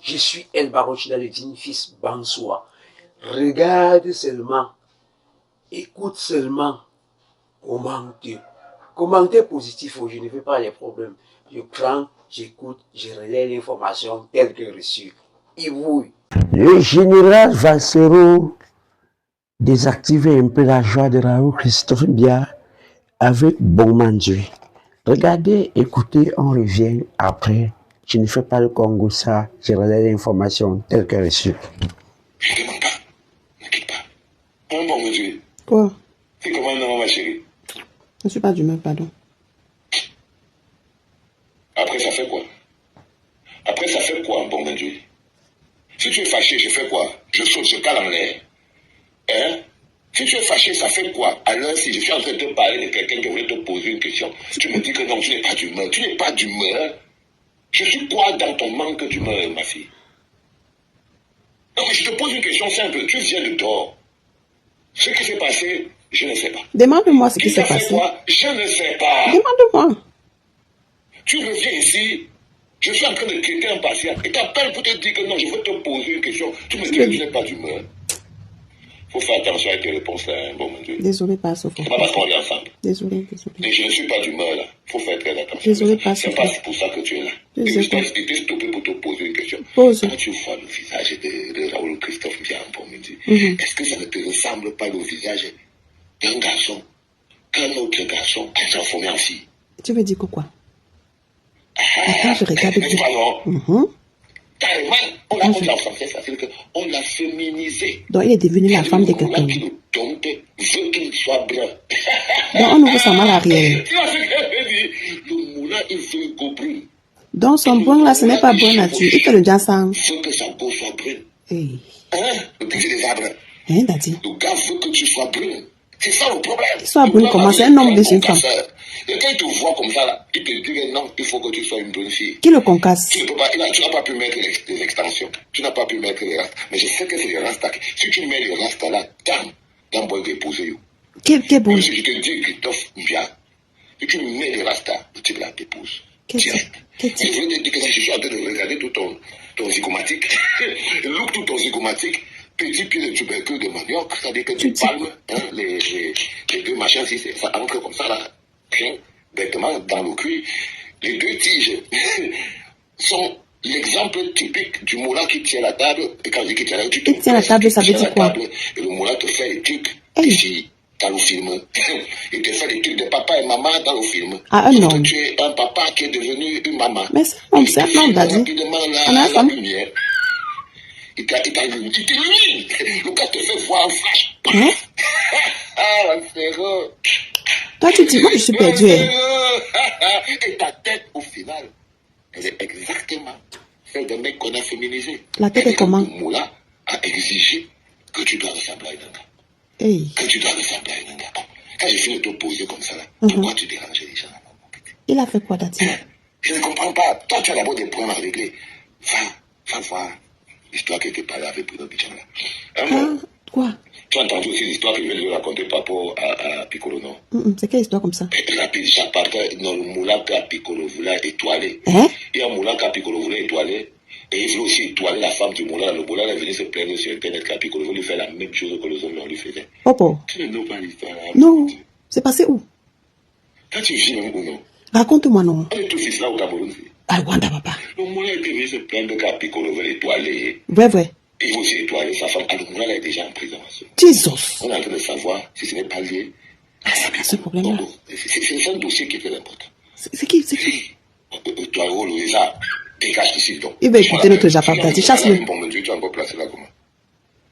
Je suis El Barochina, le digne fils Bansoua. Regarde seulement, écoute seulement, commenter positif, je ne fais pas les problèmes. Je prends, j'écoute, je relais l'information telle que reçue. Et vous? Le général Valsero désactiver un peu la joie de Raoul Christophe Biya avec Bonmandieu. Regardez, écoutez, on revient après. Je ne fais pas le Congo, ça, je relève l'information telle que reçue. Je ne demande pas, ne quitte pas. Bonmandieu. Quoi? C'est comment non, ma chérie? Je ne suis pas d'humeur, pardon. Après, ça fait quoi? Après, ça fait quoi, Bonmandieu? Si tu es fâché, je fais quoi? Je saute, je cale en l'air. Hein? Si tu es fâché, ça fait quoi? Alors, si je suis en train de te parler de quelqu'un qui voulait te poser une question, tu me dis que non, tu n'es pas d'humeur. Tu n'es pas d'humeur. Je suis quoi dans ton manque d'humeur, ma fille? Non, mais je te pose une question simple. Tu viens de dehors. Ce qui s'est passé, je ne sais pas. Demande-moi ce qui s'est passé. Quoi? Je ne sais pas. Demande-moi. Tu reviens ici, je suis en train de quitter un patient et t'appelles pour te dire que non, je veux te poser une question. Tu me dis que tu n'es pas d'humeur. Il faut faire attention avec tes réponses là, hein, bon mon Dieu. Désolé, pas Sopho. C'est pas parce qu'on est ensemble. Désolé. Mais je ne suis pas d'humeur là. Il faut faire très attention. Désolé, pas C'est Sopho. pas pour ça que tu es là. Et je t'ai stoppé pour te poser une question. Pose. Quand tu vois le visage de Raoul Christophe Biya, bon mon Dieu, est-ce que ça ne te ressemble pas le visage d'un garçon qu'un autre garçon a transformé en fille? Tu veux dire quoi? Attends, je regarde bien. Carrément, on l'a en français facile, on l'a féminisé. Donc il est devenu la femme de quelqu'un. Donc, veut qu'il soit brun. Donc on ouvre sa main arrière. Tu vois ce que je veux dire? Le moulin, il veut go brun. Donc son brun là, ce n'est pas brun nature. Il fait le jansang. Il veut que sa peau soit brune. Hey. Hein? Le petit des arbres. Hein, Daddy? Le gars veut que tu sois brune. C'est ça le problème. Qu'il soit brune comment? C'est un homme de une femme. Et quand il te voit comme ça, là, il te dit que non, il faut que tu sois une bonne fille. Qui le concasse? Tu n'as pas pu mettre les extensions. Tu n'as pas pu mettre les rastas. Mais je sais que c'est les rastas. Si tu mets les rastas là, dans bois d'épouse. Quel bon? Si je te dis Christophe Biya, si tu mets les rastas, le type là t'épouse. Direct. Je veux te dire que je suis en train de regarder tout ton zygomatique. Look tout ton zygomatique. Petit pied de tubercule de manioc, c'est-à-dire que tu palmes, hein, les deux machins, si ça entre comme ça, là, bêtement, dans le cuir. Les deux tiges sont l'exemple typique du moulin qui tient la table. Et quand je dis qu'il tient la table, il tient la table, ça veut dire quoi? Et le moulin te fait les trucs ici, dans le film. Il te fait les trucs de papa et maman dans le film. Ah, un homme. Tu es un papa qui est devenu une maman. Mais c'est un homme, Daddy. On a la lumière. Il t'illumine. Le gars te fait voir en flash. Hein? Ah, Lancero. Toi, tu dis, moi, je suis perdu. Et ta tête, au final, elle est exactement celle d'un mec qu'on a féminisé. La tête est comment? Moula a exigé que tu dois ressembler à un gars. Hey. Que tu dois ressembler à un gars. Quand j'ai fini de te poser comme ça, là, pourquoi tu déranges les gens? Il a fait quoi, Daddy? Je ne comprends pas. Toi, tu as d'abord des problèmes à régler. Va voir l'histoire qui était parlée avec Bruno Bichanga. Quoi? Tu as entendu aussi l'histoire que je viens de raconter par rapport à Piccolo, non? C'est quelle histoire comme ça? Rapide, chaque part, dans le moulin que Piccolo voulait étoiler. Hein? Il y a un moulin que Piccolo voulait étoiler. Et il voulait aussi étoiler la femme du moulin. Le moulin est venu se plaindre sur Internet que Piccolo voulait faire la même chose que les hommes lui faisaient. Popo. Tu ne sais pas l'histoire. Non. C'est passé où? Quand tu vis même ou non? Raconte-moi, non. On est tous ici là au Cameroun. Ah, Wanda, papa. Le moulin était venu se plaindre que Piccolo voulait étoiler. Vrai. Il faut aussi étoiler sa femme. Alors, le moulin est déjà en prison. Jesus. On est en train de savoir si ce n'est pas lié à ce problème-là. C'est un dossier qui est très important. C'est qui? Toi, Louisa, dégage ici donc. Il va écouter notre Japon, Daddy. Chasse-le. Bon, Dieu, tu as encore placé là comment?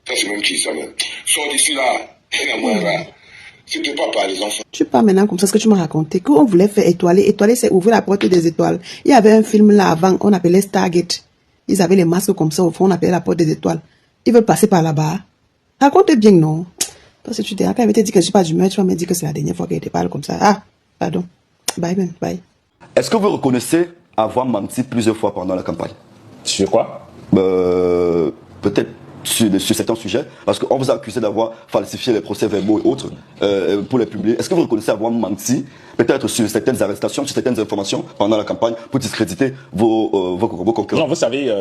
Ça, c'est même qui ça, même? Sors d'ici là. Regarde-moi là. C'était pas par les enfants. Tu parles maintenant comme ça, ce que tu m'as raconté, qu'on voulait faire étoiler. Étoiler, c'est ouvrir la porte des étoiles. Il y avait un film là avant, on appelait Stargate. Ils avaient les masques comme ça, au fond, on appelait la porte des étoiles. Ils veulent passer par là-bas. Raconte bien, non? Parce que tu dis, quand elle m'était dit que je suis pas d'humeur, tu vas me dire que c'est la dernière fois qu'elle te parle comme ça. Ah, pardon. Bye, man, bye. Est-ce que vous reconnaissez avoir menti plusieurs fois pendant la campagne? Sur quoi? Peut-être sur certains sujets, parce qu'on vous a accusé d'avoir falsifié les procès-verbaux et autres pour les publier. Est-ce que vous reconnaissez avoir menti, peut-être sur certaines arrestations, sur certaines informations pendant la campagne, pour discréditer vos concurrents? Non, vous savez,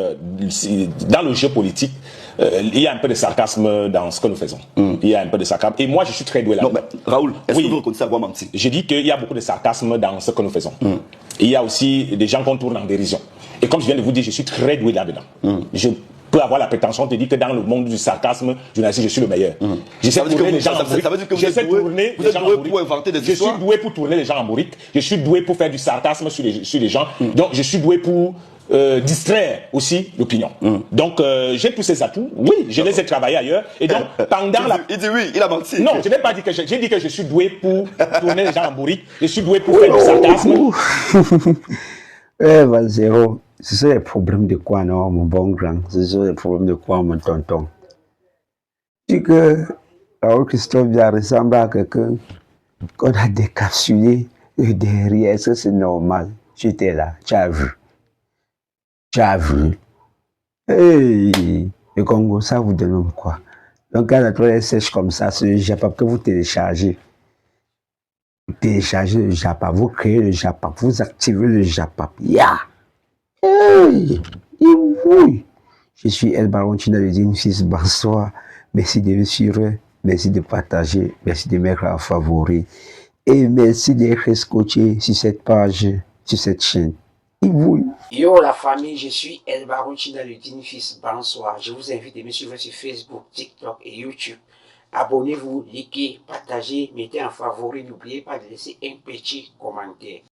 dans le jeu politique, il y a un peu de sarcasme dans ce que nous faisons. Il y a un peu de sarcasme. Et moi, je suis très doué là. Non, mais Raoul, est-ce que vous reconnaissez avoir menti? Je dis qu'il y a beaucoup de sarcasme dans ce que nous faisons. Et il y a aussi des gens qu'on tourne en dérision. Et comme je viens de vous dire, je suis très doué là-dedans. Je peux avoir la prétention de dire que dans le monde du sarcasme journalistique, je suis le meilleur. J'essaie de tourner les gens en bourrique. Ça veut dire que vous êtes doué pour inventer des histoires. Je suis doué pour tourner les gens en bourrique. Je suis doué pour faire du sarcasme sur les gens. Donc, je suis doué pour distraire aussi l'opinion. Donc, j'ai tous ces atouts. Oui, je les ai travaillés ailleurs. Et donc, pendant la... Il dit oui, il a menti. Non, je n'ai pas dit que j'ai dit que je suis doué pour tourner les gens en bourrique. Je suis doué pour faire du sarcasme. Valzero, ce sont les problèmes de quoi, non, mon bon grand? Ce sont les problèmes de quoi, mon tonton? Tu dis que Raoul Christophe Biya ressemble à quelqu'un qu'on a décapsulé derrière. Est-ce que c'est normal? Tu étais là, tu as vu. Tu as vu. Hey, le Congo, ça vous donne quoi? Donc, quand la toilette sèche comme ça, c'est le JAPAP que vous téléchargez. Vous téléchargez le JAPAP, vous créez le JAPAP, vous activez le JAPAP. Yeah! Hey! Oui! Je suis El Baron Chinaludine, fils, bonsoir. Merci de me suivre, merci de partager, merci de mettre en favori. Et merci d'être scotché sur cette page, sur cette chaîne. Oui. Yo la famille, je suis El Baron Chinaludine, fils, bonsoir. Je vous invite à me suivre sur Facebook, TikTok et YouTube. Abonnez-vous, likez, partagez, mettez en favori. N'oubliez pas de laisser un petit commentaire.